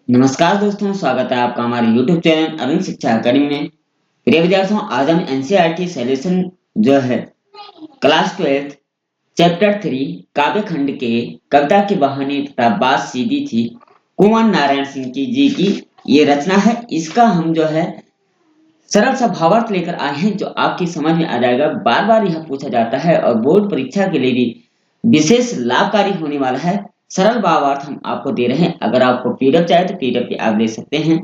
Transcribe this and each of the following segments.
नमस्कार दोस्तों, स्वागत है आपका हमारे YouTube चैनल अरविंद शिक्षा अकादमी में। प्रिय विद्यार्थियों, आज हम एनसीईआरटी सॉल्यूशन जो है क्लास 12 चैप्टर 3 काव्य खंड के कविता के बहाने तथा बात सीधी थी कुंवर नारायण सिंह की जी की ये रचना है। इसका हम जो है सरल सा भावार्थ लेकर आए हैं जो आपकी समझ में आ जाएगा। बार बार यह पूछा जाता है और बोर्ड परीक्षा के लिए भी विशेष लाभकारी होने वाला है। सरल भावार्थ हम आपको दे रहे हैं। अगर आपको पीडीएफ चाहिए तो पीडीएफ भी आप ले सकते हैं।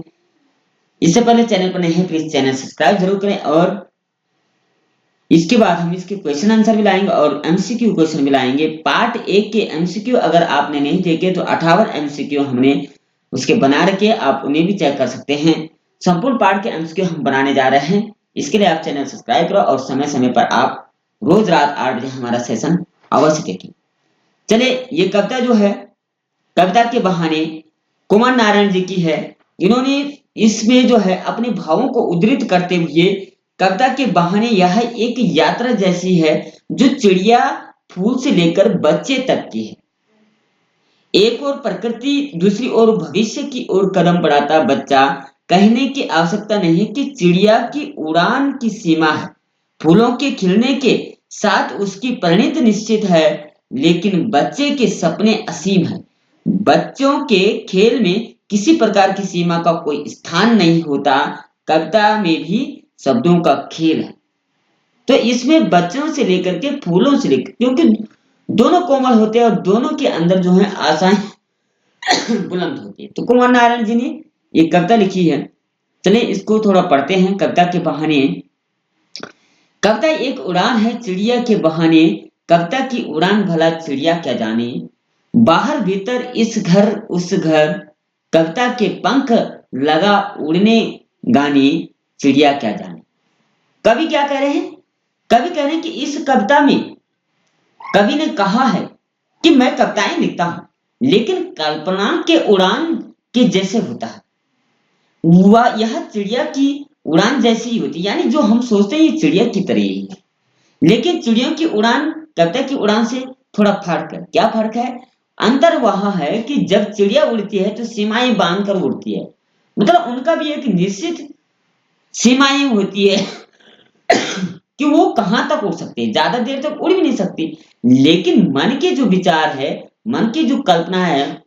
इससे पहले चैनल पर नहीं है, प्लीज चैनल सब्सक्राइब जरूर करें। और इसके बाद हम इसके क्वेश्चन आंसर भी लाएंगे और एमसीक्यू क्वेश्चन भी लाएंगे। पार्ट 1 के एमसीक्यू अगर आपने नहीं देखे तो 58 एमसीक्यू हमने उसके बना रखे, आप उन्हें भी चेक कर सकते हैं। संपूर्ण पार्ट के एमसीक्यू हम बनाने जा रहे हैं। इसके लिए आप चैनल सब्सक्राइब करो और समय समय पर आप रोज रात 8 बजे हमारा सेशन अवश्य देखें। चलिए, ये कविता जो है कविता के बहाने कुमार नारायण जी की है। इन्होंने इसमें जो है अपने भावों को उद्धृत करते हुए कविता के बहाने यह एक यात्रा जैसी है जो चिड़िया फूल से लेकर बच्चे तक की है। एक और प्रकृति, दूसरी ओर भविष्य की ओर कदम बढ़ाता बच्चा। कहने की आवश्यकता नहीं कि चिड़िया की उड़ान की सीमा है, फूलों के खिलने के साथ उसकी परिणति निश्चित है, लेकिन बच्चे के सपने असीम है। बच्चों के खेल में किसी प्रकार की सीमा का कोई स्थान नहीं होता। कविता में भी शब्दों का खेल है। तो इसमें बच्चों से लेकर के फूलों से लेकर, क्योंकि दोनों कोमल होते हैं और दोनों के अंदर जो है आशाएं बुलंद होती है। तो कुमार नारायण जी ने ये कविता लिखी है। चलिए इसको थोड़ा पढ़ते हैं कविता के बहाने। कविता एक उड़ान है चिड़िया के बहाने, कविता की उड़ान भला चिड़िया क्या जाने। बाहर भीतर इस घर उस घर, कविता के पंख लगा उड़ने गाने, चिड़िया क्या जाने। कवि क्या कह रहे हैं? कवि कह रहे हैं कि इस कविता में कवि ने कहा है कि मैं कविताएं लिखता हूं लेकिन कल्पना के उड़ान के जैसे होता है। वह यह चिड़िया की उड़ान जैसी ही होती है, यानी जो हम सोचते हैं ये चिड़िया की तरह ही है। लेकिन चिड़ियों की उड़ान कविता की उड़ान से थोड़ा फर्क है। क्या फर्क है? अंतर वहां है कि जब चिड़िया उड़ती है तो सीमाएं बांध कर उड़ती है, मतलब उनका भी एक निश्चित सीमाएं होती है कि वो कहां तक उड़ सकते हैं, ज्यादा देर तक उड़ भी नहीं सकती। लेकिन मन के जो विचार है, मन की जो कल्पना है,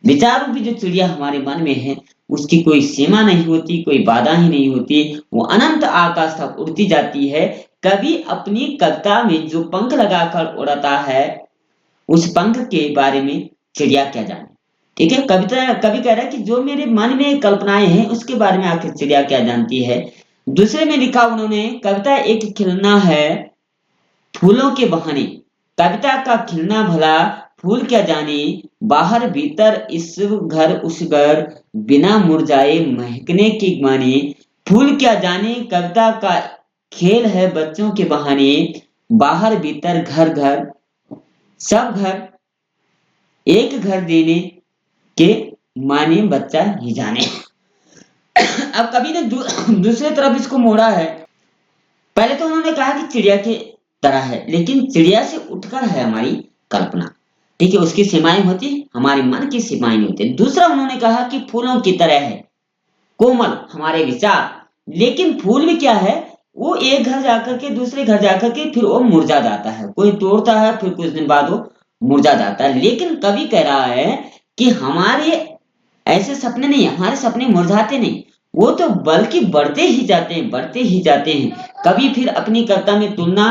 विचारों की जो चिड़िया हमारे मन में है, उसकी कोई सीमा नहीं होती, कोई बाधा ही नहीं होती। वो अनंत आकाश तक उड़ती जाती है। कभी अपनी कविता में जो पंख लगाकर उड़ाता है, उस पंख के बारे में चिड़िया क्या जाने। ठीक है, कविता कवि कह रहा है कि जो मेरे मन में कल्पनाएं हैं उसके बारे में आखिर चिड़िया क्या जानती है। दूसरे में लिखा उन्होंने, कविता एक खिलना है फूलों के बहाने, कविता का खिलना भला फूल क्या जाने। बाहर भीतर इस घर उस घर, बिना मुरझाए महकने की माने। फूल क्या जाने कविता का खेल है बच्चों के बहाने। बाहर भीतर घर घर, सब घर एक घर देने के माने बच्चा ही जाने। अब कवि ने दूसरे तरफ इसको मोड़ा है। पहले तो उन्होंने कहा कि चिड़िया की तरह है, लेकिन चिड़िया से उठकर है हमारी कल्पना। ठीक है, उसकी सीमाएं होती, हमारे मन की सीमाएं नहीं होती। दूसरा उन्होंने कहा कि फूलों की तरह है कोमल हमारे विचार, लेकिन फूल भी क्या है, वो एक घर जाकर के दूसरे घर जाकर के फिर वो मुरझा जाता है, कोई तोड़ता है फिर कुछ दिन बाद वो मुरझा जाता है। लेकिन कवि कह रहा है कि हमारे ऐसे सपने नहीं, हमारे सपने मुरझाते नहीं, वो तो बल्कि बढ़ते ही जाते हैं, बढ़ते ही जाते हैं। कवि फिर अपनी कविता में तुलना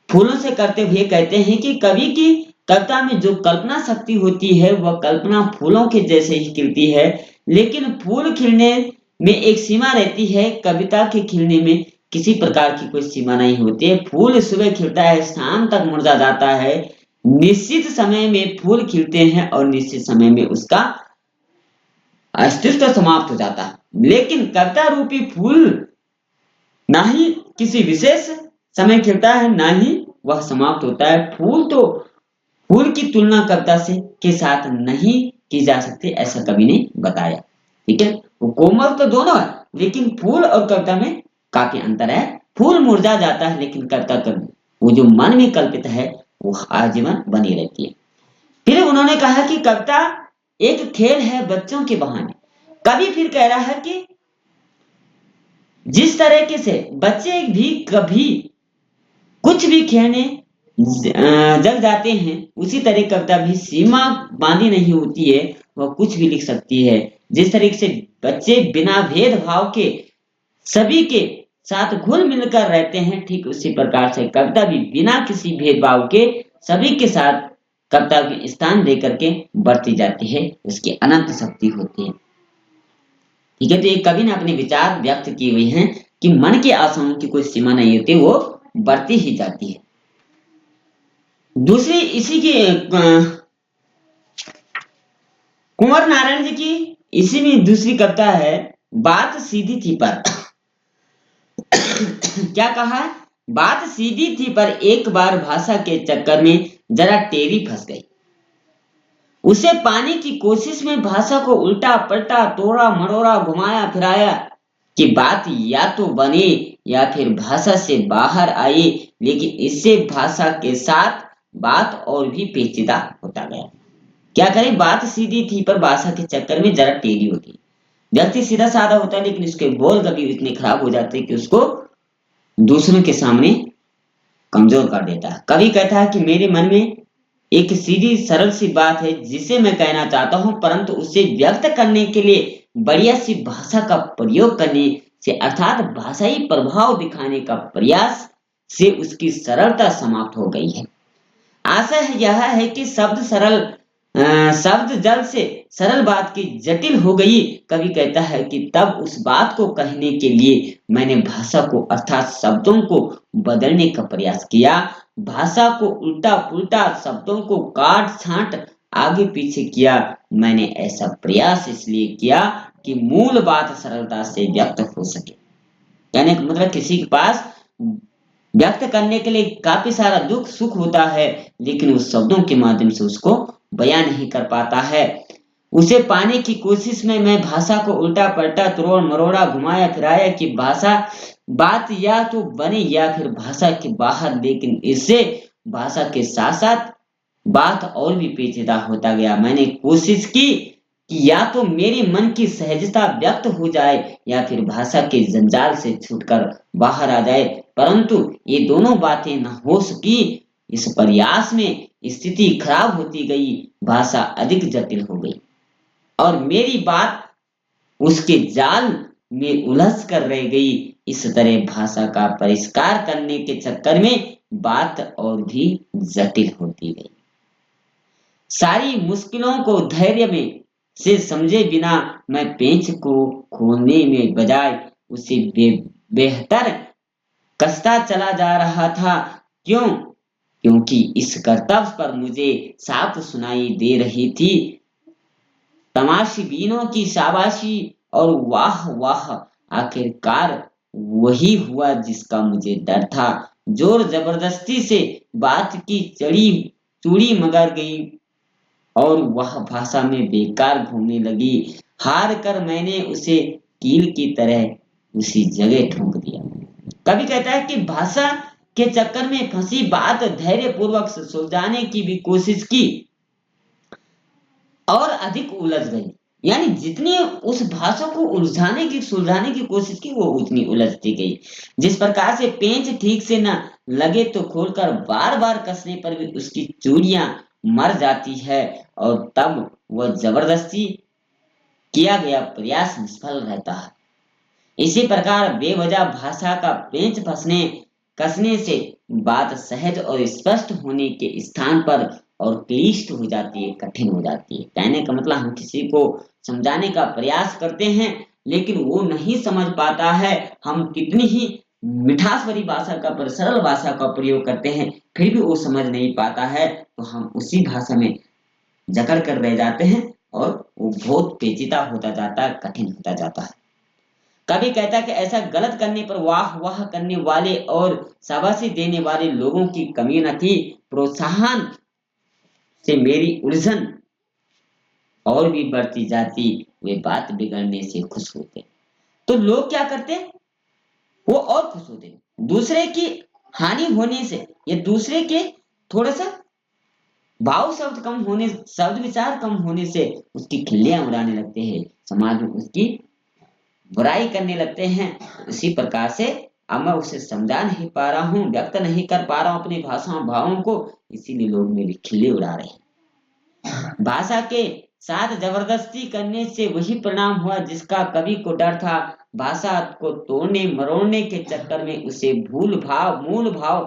फूलों से करते हुए कहते हैं कि कवि की कविता में जो कल्पना शक्ति होती है वह कल्पना फूलों के जैसे ही खिलती है, लेकिन फूल खिलने में एक सीमा रहती है, कविता के खिलने में किसी प्रकार की कोई सीमा नहीं होती है। फूल सुबह खिलता है, शाम तक मुरझा जाता है। निश्चित समय में फूल खिलते हैं और निश्चित समय में उसका अस्तित्व समाप्त हो जाता है। लेकिन कविता रूपी फूल ना ही किसी विशेष समय खिलता है, ना ही वह समाप्त होता है। फूल की तुलना कविता से के साथ नहीं की जा सकती, ऐसा कवि ने बताया। ठीक है, वो कोमल तो दोनों है, लेकिन फूल और कविता में काफी अंतर है। फूल मुरझा जाता है लेकिन कविता का वो जो मन में कल्पित है वो आजीवन बनी रहती है। फिर उन्होंने कहा कि कविता एक खेल है बच्चों के बहाने। कवि फिर कह रहा है कि जिस तरीके से बच्चे भी कभी कुछ भी खेलने जग जाते हैं, उसी तरह कविता भी सीमा बांधी नहीं होती है, वह कुछ भी लिख सकती है। जिस तरीके से बच्चे बिना भेदभाव के सभी के साथ घुल मिलकर रहते हैं, ठीक उसी प्रकार से कविता भी बिना किसी भेदभाव के सभी के साथ कविता के स्थान दे करके बढ़ती जाती है, उसकी अनंत शक्ति होती है। ठीक है, तो एक कवि ने अपने विचार व्यक्त किए हुए हैं कि मन की आशाओं की कोई सीमा नहीं होती, वो बढ़ती ही जाती है। दूसरी इसी की कुंवर नारायण जी की इसी में दूसरी कविता है, बात सीधी थी पर क्या कहा है? बात सीधी थी पर एक बार भाषा के चक्कर में जरा टेढ़ी फंस गई। उसे पाने की कोशिश में भाषा को उल्टा पलटा तोड़ा मरोड़ा घुमाया फिराया कि बात या तो बने या फिर भाषा से बाहर आई, लेकिन इससे भाषा के साथ बात और भी पेचीदा होता गया। क्या करें, बात सीधी थी पर भाषा के चक्कर में जरा टेढ़ी होती। व्यक्ति सीधा साधा होता है, लेकिन उसके बोल कभी इतने खराब हो जाते हैं कि उसको दूसरों के सामने कमजोर कर देता है। कवि कहता है कि मेरे मन में एक सीधी सरल सी बात है जिसे मैं कहना चाहता हूं, परंतु उसे व्यक्त करने के लिए बढ़िया सी भाषा का प्रयोग करने से, अर्थात भाषाई प्रभाव दिखाने का प्रयास से उसकी सरलता समाप्त हो गई है। आशा यह है कि शब्द जल से सरल बात की जटिल हो गई। कवि कहता है कि तब उस बात को कहने के लिए मैंने भाषा को अर्थात शब्दों को बदलने का प्रयास किया। भाषा को उल्टा पुल्टा शब्दों को काट छांट आगे पीछे किया। मैंने ऐसा प्रयास इसलिए किया कि मूल बात सरलता से व्यक्त हो सके। कहने का मतलब किसी के पास व्यक्त करने के लिए काफी सारा दुख सुख होता है, लेकिन उस शब्दों के माध्यम से उसको बयान नहीं कर पाता है। उसे पाने की कोशिश में मैं भाषा को उल्टा पलटा तोड़ मरोड़ा घुमाया फिराया कि भाषा बात या तो बने या फिर भाषा के बाहर, लेकिन इससे भाषा के साथ साथ बात और भी पेचीदा होता गया। मैंने कोशिश की कि या तो मेरे मन की सहजता व्यक्त हो जाए या फिर भाषा के जंजाल से छूटकर बाहर आ जाए, परंतु ये दोनों बातें न हो सकी। इस प्रयास में स्थिति खराब होती गई, भाषा अधिक जटिल हो गई और मेरी बात उसके जाल में उलझ कर रह गई। इस तरह भाषा का परिष्कार करने के चक्कर में बात और भी जटिल होती गई। सारी मुश्किलों को धैर्य में से समझे बिना मैं पेंच को खोलने में बजाय उसे बेहतर कसता चला जा रहा था। क्यों? क्योंकि इस कर्तव्य पर मुझे साफ सुनाई दे रही थी तमाशबीनों की शाबाशी और वाह वाह। आखिरकार वही हुआ जिसका मुझे डर था। जोर जबरदस्ती से बात की चड़ी चूड़ी मगर गई और वह भाषा में बेकार घूमने लगी। हार कर मैंने उसे कील की तरह उसी जगह ठोक दिया। कवि कहता है कि भाषा के चक्कर में फंसी बात धैर्य पूर्वक सुलझाने की भी कोशिश की और अधिक उलझ गई। यानी जितनी उस भाषा को उलझाने की सुलझाने की कोशिश की, वो उतनी उलझती गई। जिस प्रकार से पेंच ठीक से न लगे तो खोलकर बार बार कसने पर भी उसकी चूड़ियां मर जाती है और तब वह जबरदस्ती किया गया प्रयास निष्फल रहता है। इसी प्रकार बेवजह भाषा का पेंच फंसने कसने से बात सहज और स्पष्ट होने के स्थान पर और क्लिष्ट हो जाती है, कठिन हो जाती है। कहने का मतलब हम किसी को समझाने का प्रयास करते हैं, लेकिन वो नहीं समझ पाता है। हम कितनी ही मिठास भरी भाषा का पर सरल भाषा का प्रयोग करते हैं, फिर भी वो समझ नहीं पाता है, तो हम उसी भाषा में जकड़ कर रह जाते हैं और वो बहुत पेचीदा होता जाता है, कठिन होता जाता है। कवि कहता है कि ऐसा गलत करने पर वाह वाह करने वाले और शाबाशी देने वाले लोगों की कमी न थी। प्रोत्साहन से मेरी उलझन और भी बढ़ती जाती, वे बात बिगड़ने से खुश होते। तो लोग क्या करते, वो और खुश होते दूसरे की हानि होने से या दूसरे के थोड़ा सा भाव शब्द विचार कम होने से उसकी खिल्लियां उड़ाने लगते हैं, समाज में उसकी बुराई करने लगते हैं। उसी प्रकार से अब मैं उसे समझा नहीं पा रहा हूँ, व्यक्त नहीं कर पा रहा हूँ अपनी भाषा भावों को, इसीलिए लोग मेरी खिल्ली उड़ा रहे हैं। भाषा के साथ जबरदस्ती करने से वही परिणाम हुआ जिसका कवि को डर था। भाषा को तोड़ने मरोड़ने के चक्कर में उसे मूल भाव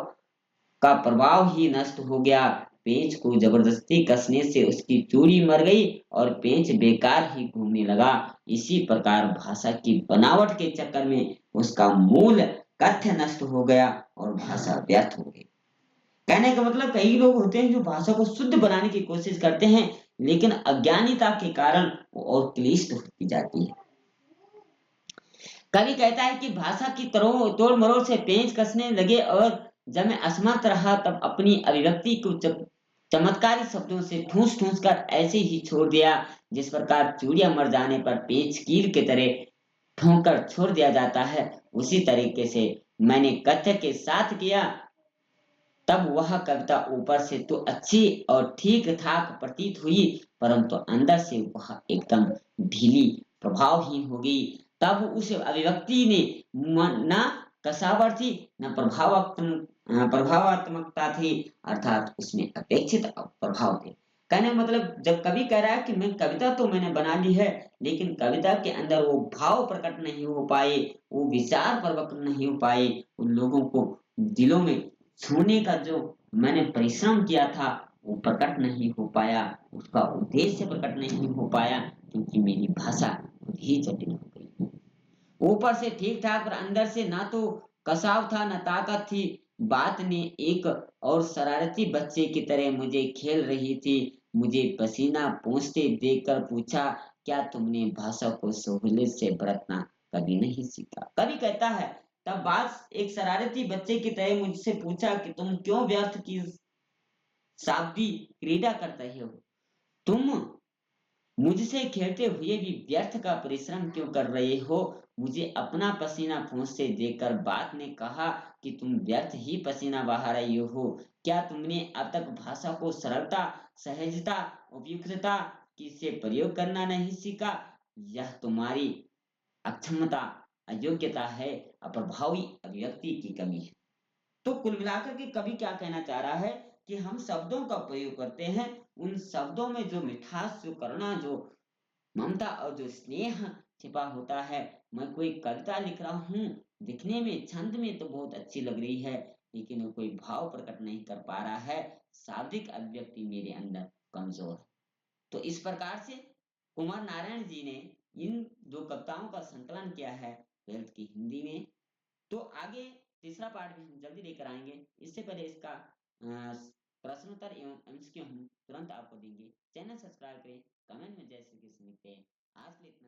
का प्रभाव ही नष्ट हो गया। पेंच को जबरदस्ती कसने से उसकी चूड़ी मर गई और पेंच बेकार ही घूमने लगा। इसी प्रकार भाषा की बनावट के चक्कर में उसका मूल तथ्य नष्ट हो गया और भाषा व्यर्थ हो गई। कहने का मतलब कई लोग होते हैं जो भाषा को शुद्ध बनाने की कोशिश करते हैं, लेकिन अज्ञानिता के कारण वो और क्लिष्ट होती जाती है। कवि कहता है कि भाषा की तोड़ मरोड़ से पेंच कसने लगे और जब मैं असमर्थ रहा तब अपनी अभिव्यक्ति को चमत्कारी शब्दों से ठूस ठूस कर ऐसे ही छोड़ दिया, जिस प्रकार चूड़ियां मर जाने पर पेंच कील के तरह ठोंकर छोड़ दिया जाता है, उसी तरीके से मैंने कथ्य के साथ किया। तब वह कविता ऊपर से तो अच्छी और ठीक ठाक प्रतीत हुई, परंतु अंदर से वह एकदम ढीली प्रभावहीन हो गई। तब उस अभिव्यक्ति ने न कसावट थी, न प्रभावात्मकता थी, अर्थात उसमें अपेक्षित प्रभाव थे। कहने का मतलब जब कवि कह रहा है कि मैंने बना ली है, लेकिन कविता के अंदर वो भाव प्रकट नहीं हो पाए, वो विचार प्रकट नहीं हो पाए, उन लोगों को दिलों में छूने का जो मैंने परिश्रम किया था वो प्रकट नहीं हो पाया, उसका उद्देश्य प्रकट नहीं हो पाया, क्योंकि मेरी भाषा खुद ही जटिल हो गई। ऊपर से ठीक ठाक और अंदर से ना तो कसाव था ना ताकत थी। बात ने एक और शरारती बच्चे की तरह मुझे खेल रही थी। मुझे पसीना पोंछते देखकर पूछा, क्या तुमने भाषा को सहूलियत से बरतना कभी नहीं सीखा? कवि कहता है तब बात एक शरारती बच्चे की तरह मुझसे पूछा कि तुम क्यों व्यर्थ की शाब्दी क्रीड़ा करते हो? तुम मुझसे खेलते हुए भी व्यर्थ का परिश्रम क्यों कर रहे हो? मुझे अपना पसीना पोंछते देखकर बात ने कहा कि तुम व्यर्थ ही पसीना बहा रही हो। क्या तुमने अब तक भाषा को सरलता, सहजता, उपयुक्तता की से प्रयोग करना नहीं सीखा? यह तुम्हारी अक्षमता, अयोग्यता है, अप्रभावी अभिव्यक्ति की कमी है। तो कुल मिलाकर के कवि क्या कहना चाह रहा है कि हम शब्दों का प्रयोग करते हैं, उन शब्दों में जो मिठास, जो करुणा, जो ममता और जो स्नेह छिपा होता है। मैं कोई कविता लिख रहा हूँ, दिखने में छंद में तो बहुत अच्छी लग रही है, लेकिन वो कोई भाव प्रकट नहीं कर पा रहा है, शाब्दिक अभिव्यक्ति मेरे अंदर कमजोर है। तो इस प्रकार से कुमार नारायण जी ने इन दो कविताओं का संकलन किया है ट्वेल्थ की हिंदी में। तो आगे तीसरा पार्ट भी हम जल्दी लेकर आएंगे। इससे पहले इसका प्रश्नोत्तर एवं एमसीक्यू हम तुरंत आपको देंगे। चैनल सब्सक्राइब करें, कमेंट में जय श्री कृष्ण लिखते हैं। आज के लिए इतना